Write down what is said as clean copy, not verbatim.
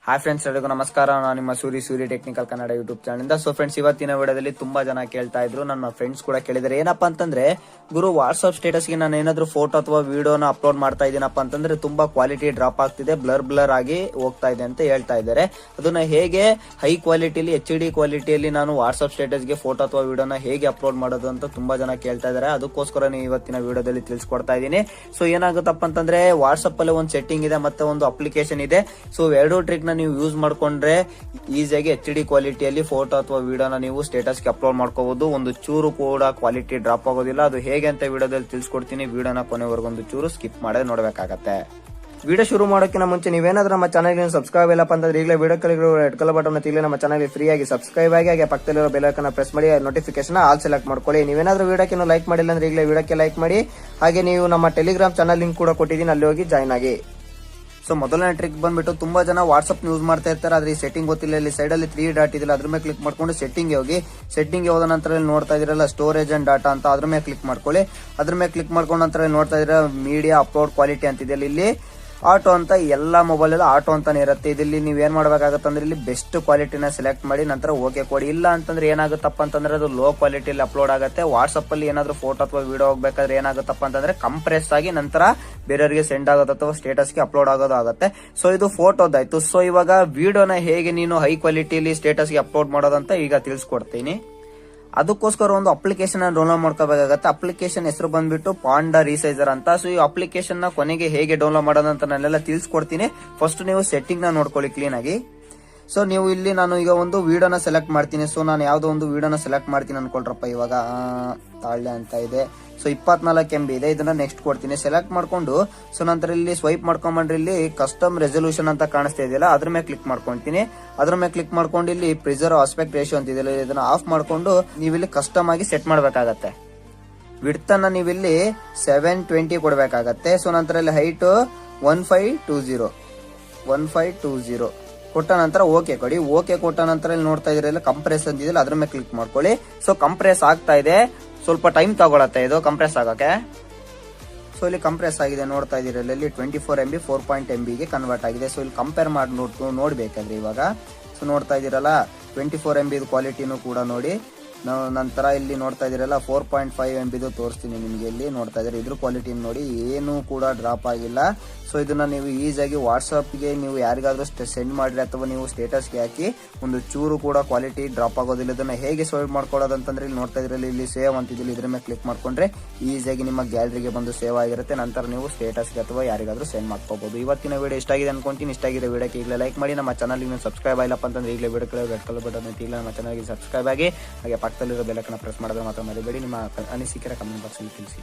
Hi friends, ಎಲ್ಲರಿಗೂ ನಮಸ್ಕಾರ. ನಾನು ನಿಮ್ಮ Suri technical Kannada YouTube channel ಇಂದ. ಸೊ ಫ್ರೆಂಡ್ಸ್, ಇವತ್ತಿನ ವಿಡಿಯೋದಲ್ಲಿ ತುಂಬಾ ಜನ ಕೇಳ್ತಾ ಇದ್ರು, ನನ್ನ ಫ್ರೆಂಡ್ಸ್ ಕೂಡ ಕೇಳಿದಾರೆ. ಏನಪ್ಪಾ ಅಂತಂದ್ರೆ, ಗುರು ವಾಟ್ಸ್ಆಪ್ ಸ್ಟೇಟಸ್ ಗೆ ನಾನು ಏನಾದ್ರು ಫೋಟೋ ಅಥವಾ ವಿಡಿಯೋನ ಅಪ್ಲೋಡ್ ಮಾಡ್ತಾ ಇದೀನಪ್ಪ ಅಂತಂದ್ರೆ ತುಂಬಾ ಕ್ವಾಲಿಟಿ ಡ್ರಾಪ್ ಆಗ್ತಿದೆ, ಬ್ಲರ್ ಆಗಿ ಹೋಗ್ತಾ ಇದೆ ಅಂತ ಹೇಳ್ತಾ ಇದ್ದಾರೆ. ಅದನ್ನ ಹೇಗೆ ಹೈ ಕ್ವಾಲಿಟಿಲಿ HD ಕ್ವಾಲಿಟಿಯಲ್ಲಿ ನಾನು ವಾಟ್ಸ್ಆಪ್ ಸ್ಟೇಟಸ್ ಗೆ ಫೋಟೋ ಅಥವಾ ವಿಡಿಯೋನ ಹೇಗೆ ಅಪ್ಲೋಡ್ ಮಾಡೋದು ಅಂತ ತುಂಬಾ ಜನ ಕೇಳ್ತಾ ಇದ್ದಾರೆ. ಅದಕ್ಕೋಸ್ಕರ ಇವತ್ತಿನ ವಿಡಿಯೋದಲ್ಲಿ ತಿಳಿಸ್ಕೊಡ್ತಾ ಇದ್ದೀನಿ. ಸೊ ಏನಾಗುತ್ತಪ್ಪ ಅಂತಂದ್ರೆ, ವಾಟ್ಸ್ಆಪ್ ಅಲ್ಲಿ ಒಂದು ಸೆಟ್ಟಿಂಗ್ ಇದೆ ಮತ್ತೆ ಒಂದು ಅಪ್ಲಿಕೇಶನ್ ಇದೆ. ಸೊ ಎರಡು ಟ್ರಿಕ್ ನೀವು ಯೂಸ್ ಮಾಡ್ಕೊಂಡ್ರೆ ಈಸಿಯಾಗಿ HD ಕ್ವಾಲಿಟಿಯಲ್ಲಿ ಫೋಟೋ ಅಥವಾ ವಿಡಿಯೋನ ನೀವು ಸ್ಟೇಟಸ್ ಗೆ ಅಪ್ಲೋಡ್ ಮಾಡ್ಕೋಬಹುದು. ಒಂದು ಚೂರು ಕೂಡ ಕ್ವಾಲಿಟಿ ಡ್ರಾಪ್ ಆಗೋದಿಲ್ಲ. ಅದು ಹೇಗೆ ಅಂತ ವಿಡಿಯೋದಲ್ಲಿ ತಿಳಿಸ್ಕೊಡ್ತೀನಿ. ವಿಡಿಯೋನ ಕೊನೆವರೆಗೂ ಒಂದು ಚೂರು ಸ್ಕಿಪ್ ಮಾಡದೆ ನೋಡ್ಬೇಕಾಗತ್ತೆ. ವಿಡಿಯೋ ಶುರು ಮಾಡೋಕ್ಕಿಂತ ಮುಂಚೆ ನೀವೇನಾದ್ರೂ ನಮ್ಮ ಚಾನಲ್ ಸಬ್ಸ್ಕ್ರೈಬ್ ಇಲ್ಲಪ್ಪ ಅಂತಂದ್ರೆ ಈಗಲೇ ವಿಡಿಯೋ ಕೆಳಗಿರೋ ರೆಡ್ ಕಲರ್ ಬಟನ್ ತಿಳಿ ನಮ್ಮ ಚಾನಲ್ ಫ್ರೀ ಆಗಿ ಸಬ್ಸ್ಕ್ರೈಬ್ ಆಗಿ, ಹಾಗೆ ಪಕ್ಕದಲ್ಲಿರೋ ಬೆಲ್ ಐಕಾನ್ ಪ್ರೆಸ್ ಮಾಡಿ ನೋಟಿಫಿಕೇಶನ್ ಆಲ್ ಸೆಲೆಕ್ಟ್ ಮಾಡ್ಕೊಳ್ಳಿ. ನೀವೇನಾದ್ರೂ ವಿಡಿಯೋಕ್ಕೆ ಲೈಕ್ ಮಾಡಿಲ್ಲ ಅಂದ್ರೆ ಈಗಲೇ ವಿಡಿಯೋಕ್ಕೆ ಲೈಕ್ ಮಾಡಿ. ಹಾಗೆ ನೀವು ನಮ್ಮ ಟೆಲಿಗ್ರಾಮ್ ಚಾನಲ್ ಲಿಂಕ್ ಕೂಡ ಕೊಟ್ಟಿದ್ದೀನಿ, ಅಲ್ಲಿ ಹೋಗಿ ಜಾಯ್ನ್ ಆಗಿ. ಸೊ ಮೊದಲನೇ ಟ್ರಿಕ್ ಬಂದ್ಬಿಟ್ಟು, ತುಂಬಾ ಜನ ವಾಟ್ಸ್ಆಪ್ ಯೂಸ್ ಮಾಡ್ತಾ ಇರ್ತಾರೆ, ಆದ್ರೆ ಈ ಸೆಟ್ಟಿಂಗ್ ಗೊತ್ತಿಲ್ಲ. ಇಲ್ಲಿ ಸೈಡ್ ಅಲ್ಲಿ 3 ಡಾಟ್ ಇದೆಯಲ್ಲ, ಅದ್ರ ಮೇಲೆ ಕ್ಲಿಕ್ ಮಾಡ್ಕೊಂಡು ಸೆಟ್ಟಿಂಗ್ ಹೋಗಿ. ಸೆಟ್ಟಿಂಗ್ ಹೋದ ನಂತರ ಇಲ್ಲಿ ನೋಡ್ತಾ ಇದೀರಲ್ಲ ಸ್ಟೋರೇಜ್ ಅಂಡ್ ಡಾಟಾ ಅಂತ, ಅದ್ರ ಮೇಲೆ ಕ್ಲಿಕ್ ಮಾಡ್ಕೊಳ್ಳಿ. ಅದ್ರ ಮೇಲೆ ಕ್ಲಿಕ್ ಮಾಡ್ಕೊಂಡ ನಂತರ ನೋಡ್ತಾ ಇದೀರ ಮೀಡಿಯಾ ಅಪ್ಲೋಡ್ ಕ್ವಾಲಿಟಿ ಅಂತಿದೆ. ಇಲ್ಲಿ ಆಟೋ ಅಂತ ಎಲ್ಲಾ ಮೊಬೈಲ್ ಎಲ್ಲ ಆಟೋ ಅಂತಾನೆ ಇರುತ್ತೆ. ಇಲ್ಲಿ ನೀವ್ ಏನ್ ಮಾಡ್ಬೇಕಾಗತ್ತೆ ಅಂದ್ರೆ, ಇಲ್ಲಿ ಬೆಸ್ಟ್ ಕ್ವಾಲಿಟಿನ ಸೆಲೆಕ್ಟ್ ಮಾಡಿ ನಂತರ ಓಕೆ ಕೊಡಿ. ಇಲ್ಲ ಅಂತಂದ್ರೆ ಏನಾಗುತ್ತಪ್ಪ ಅಂತಂದ್ರೆ ಅದು ಲೋ ಕ್ವಾಲಿಟಿಯಲ್ಲಿ ಅಪ್ಲೋಡ್ ಆಗುತ್ತೆ. ವಾಟ್ಸ್ಆಪ್ ಅಲ್ಲಿ ಏನಾದ್ರು ಫೋಟೋ ಅಥವಾ ವಿಡಿಯೋ ಹೋಗ್ಬೇಕಾದ್ರೆ ಏನಾಗುತ್ತಪ್ಪ ಅಂತಂದ್ರೆ ಕಂಪ್ರೆಸ್ ಆಗಿ ನಂತರ ಬೇರೆಯವರಿಗೆ ಸೆಂಡ್ ಆಗೋದು ಅಥವಾ ಸ್ಟೇಟಸ್ ಗೆ ಅಪ್ಲೋಡ್ ಆಗೋದು ಆಗುತ್ತೆ. ಸೊ ಇದು ಫೋಟೋದಾಯ್ತು. ಸೊ ಇವಾಗ ವಿಡಿಯೋನ ಹೇಗೆ ನೀನು ಹೈ ಕ್ವಾಲಿಟಿಯಲ್ಲಿ ಸ್ಟೇಟಸ್ ಗೆ ಅಪ್ಲೋಡ್ ಮಾಡೋದಂತ ಈಗ ತಿಳಿಸ್ಕೊಡ್ತೀನಿ. ಅದಕ್ಕೋಸ್ಕರ ಒಂದು ಅಪ್ಲಿಕೇಶನ್ ಡೌನ್ಲೋಡ್ ಮಾಡ್ಕೋಬೇಕಾಗತ್ತೆ. ಅಪ್ಲಿಕೇಶನ್ ಹೆಸರು ಬಂದ್ಬಿಟ್ಟು ಪಾಂಡಾ ರೀಸೈಸರ್ ಅಂತ. ಸೊ ಈ ಅಪ್ಲಿಕೇಶನ್ ನ ಕೊನೆಗೆ ಹೇಗೆ ಡೌನ್ಲೋಡ್ ಮಾಡೋದಂತ ನಾನೆಲ್ಲ ತಿಳಿಸ್ಕೊಡ್ತೀನಿ. ಫಸ್ಟ್ ನೀವು ಸೆಟ್ಟಿಂಗ್ ನ ನೋಡ್ಕೊಳ್ಳಿ ಕ್ಲೀನ್ ಆಗಿ. ಸೊ ನೀವು ಇಲ್ಲಿ ನಾನು ಈಗ ಒಂದು ವಿಡಿಯೋನ ಸೆಲೆಕ್ಟ್ ಮಾಡ್ತೀನಿ. ಸೊ ನಾನು ಯಾವ್ದೋ ಒಂದು ವಿಡಿಯೋನ ಸೆಲೆಕ್ಟ್ ಮಾಡ್ತೀನಿ ಅನ್ಕೊಳ್ರಪ್ಪ. ಇವಾಗ ತಾಳ್ಳೆ ಅಂತ ಇದೆ. ಸೊ 24 MB ಇದೆ. ಇದನ್ನ ನೆಕ್ಸ್ಟ್ ಕೊಡ್ತೀನಿ. ಸೆಲೆಕ್ಟ್ ಮಾಡ್ಕೊಂಡು ಸೊ ನಂತರ ಇಲ್ಲಿ ಸ್ವೈಪ್ ಮಾಡ್ಕೊಂಡ್ಬಂದ್ರೆ ಇಲ್ಲಿ ಕಸ್ಟಮ್ ರೆಸಲ್ಯೂಷನ್ ಅಂತ ಕಾಣಿಸ್ತಾ ಇದೆಯಲ್ಲ, ಅದ್ರ ಮೇಲೆ ಕ್ಲಿಕ್ ಮಾಡ್ಕೊಂತೀನಿ. ಅದ್ರ ಮೇಲೆ ಕ್ಲಿಕ್ ಮಾಡ್ಕೊಂಡು ಇಲ್ಲಿ ಪ್ರಿಸರ್ವ್ ಆಸ್ಪೆಕ್ಟ್ ರೇಷಿಯೋ ಅಂತ ಇದೆಯಲ್ಲ, ಇದನ್ನ ಆಫ್ ಮಾಡ್ಕೊಂಡು ನೀವಿಲ್ಲಿ ಕಸ್ಟಮ್ ಆಗಿ ಸೆಟ್ ಮಾಡ್ಬೇಕಾಗತ್ತೆ. ವಿಡ್ತ್ ಅನ್ನ ನೀವಿಲ್ಲಿ 720 ಕೊಡ್ಬೇಕಾಗತ್ತೆ. ಸೊ ನಂತರ ಇಲ್ಲಿ ಹೈಟ್ 1520 ಕೊಟ್ಟ ನಂತರ ಓಕೆ ಕೊಡಿ. ಓಕೆ ಕೊಟ್ಟ ನಂತರ ಇಲ್ಲಿ ನೋಡ್ತಾ ಇದ್ರಲ್ಲ ಕಂಪ್ರೆಸ್ ಅಂತಿದೆಯಲ್ಲ, ಅದ್ರ ಮೇಲೆ ಕ್ಲಿಕ್ ಮಾಡ್ಕೊಳ್ಳಿ. ಸೊ ಕಂಪ್ರೆಸ್ ಆಗ್ತಾ ಇದೆ, ಸ್ವಲ್ಪ ಟೈಮ್ ತಗೊಳತ್ತೆ ಇದು ಕಂಪ್ರೆಸ್ ಆಗಕ್ಕೆ. ಸೊ ಇಲ್ಲಿ ಕಂಪ್ರೆಸ್ ಆಗಿದೆ ನೋಡ್ತಾ ಇದೀರಲ್ಲ, ಇಲ್ಲಿ 24 MB 4 MB ಗೆ ಕನ್ವರ್ಟ್ ಆಗಿದೆ. ಸೊ ಇಲ್ಲಿ ಕಂಪೇರ್ ಮಾಡಿ ನೋಡ್ಬೇಕಾದ್ರೆ ಇವಾಗ ಸೊ ನೋಡ್ತಾ ಇದೀರಲ್ಲ 24 MB ಕ್ವಾಲಿಟಿನೂ ಕೂಡ ನೋಡಿ. ನಂತರ ಇಲ್ಲಿ ನೋಡ್ತಾ ಇದೀರಲ್ಲ 4.5 MB ತೋರಿಸ್ತೀನಿ ನಿಮ್ಗೆ. ಇಲ್ಲಿ ನೋಡ್ತಾ ಇದೀರ ಇದ್ರ ಕ್ವಾಲಿಟಿ ನೋಡಿ, ಏನು ಕೂಡ ಡ್ರಾಪ್ ಆಗಿಲ್ಲ. ಸೊ ಇದನ್ನ ನೀವು ಈಸಿಯಾಗಿ ವಾಟ್ಸ್ಆಪ್ ಗೆ ನೀವು ಯಾರಿಗಾದ್ರೂ ಸೆಂಡ್ ಮಾಡ್ರಿ ಅಥವಾ ನೀವು ಸ್ಟೇಟಸ್ ಗೆ ಹಾಕಿ, ಒಂದು ಚೂರು ಕೂಡ ಕ್ವಾಲಿಟಿ ಡ್ರಾಪ್ ಆಗೋದಿಲ್ಲ. ಇದನ್ನ ಹೇಗೆ ಸೇವ್ ಮಾಡ್ಕೊಳ್ಳೋದು ಅಂತಂದ್ರೆ ಇಲ್ಲಿ ನೋಡ್ತಾ ಇದ್ರಲ್ಲಿ ಇಲ್ಲಿ ಸೇವ್ ಅಂತಿದ್ದಲ್ಲಿ ಇದ್ರ ಮೇಲೆ ಕ್ಲಿಕ್ ಮಾಡ್ಕೊಂಡ್ರೆ ಈಸಿಯಾಗಿ ನಿಮ್ಮ ಗ್ಯಾಲರಿಗೆ ಬಂದು ಸೇವ್ ಆಗಿರುತ್ತೆ. ನಂತರ ನೀವು ಸ್ಟೇಟಸ್ ಗೆ ಅಥವಾ ಯಾರಿಗಾದ್ರೂ ಸೆಂಡ್ ಮಾಡ್ಕೋಬಹುದು. ಇವತ್ತಿನ ವಿಡಿಯೋ ಇಷ್ಟ ಆಗಿದೆ ಅನ್ಕೊಂತೀನಿ. ಇಷ್ಟ ಆಗಿದೆ ವಿಡಿಯೋಕ್ಕೆ ಈಗಲೇ ಲೈಕ್ ಮಾಡಿ. ನಮ್ಮ ಚಾನಲ್ ಸಬ್ಸ್ಕ್ರೈಬ್ ಆಗಿಲ್ಲಪ್ಪ ಅಂತಂದ್ರೆ ಈಗಲೇ ವಿಡಿಯೋ ಕೆಳಗೆ ರೆಡ್ ಕಲರ್ ಬಟನ್ ಐತಿ, ಇಲ್ಲ ನಮ್ಮ ಚಾನಲ್ಗೆ ಸಬ್ಸ್ಕ್ರೈಬ್ ಆಗಿ, ಹಾಗೆ ಪಕ್ಕದಲ್ಲಿರೋ ಬೆಲ್ ಐಕಾನ್ ಪ್ರೆಸ್ ಮಾಡೋದನ್ನ ಮಾತ್ರ ಮರಿಬೇಡಿ. ನಿಮ್ಮ ಅನಿಸಿಕೆ ಕಮೆಂಟ್ ಬಾಕ್ಸ್ ಅಲ್ಲಿ ತಿಳಿಸಿ.